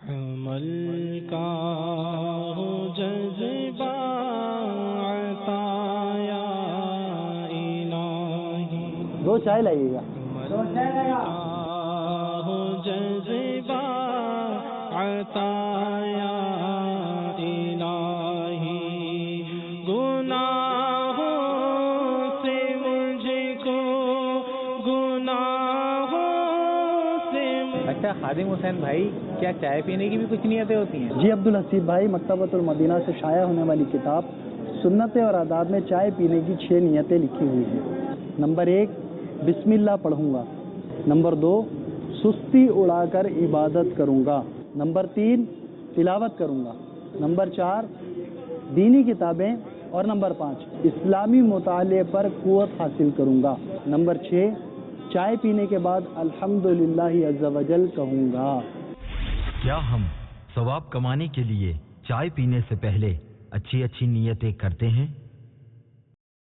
عمل کا ہو جذبہ عطا یا الہی، دو چائے لائیے گا. عمل کا ہو جذبہ عطا یا الہی، گناہوں سے مجھ کو گناہوں سے اچھا خادم حسین بھائی، کیا چائے پینے کی بھی کچھ نیتیں ہوتی ہیں؟ جی عبدالحسیب بھائی، مکتبۃ المدینہ سے شائع ہونے والی کتاب سنتیں اور آداب میں چائے پینے کی 6 نیتیں لکھی ہوئی ہیں. نمبر 1 بسم اللہ پڑھوں گا. نمبر 2 سستی اڑا کر عبادت کروں گا. نمبر 3 تلاوت کروں گا. نمبر 4 دینی کتابیں. اور نمبر 5 اسلامی مطالعے پر قوت حاصل کروں گا. نمبر 6 چائے پینے کے بعد الحمدللہ عز و جل کہوں گا. کیا ہم ثواب کمانے کے لیے چائے پینے سے پہلے اچھی نیتیں کرتے ہیں؟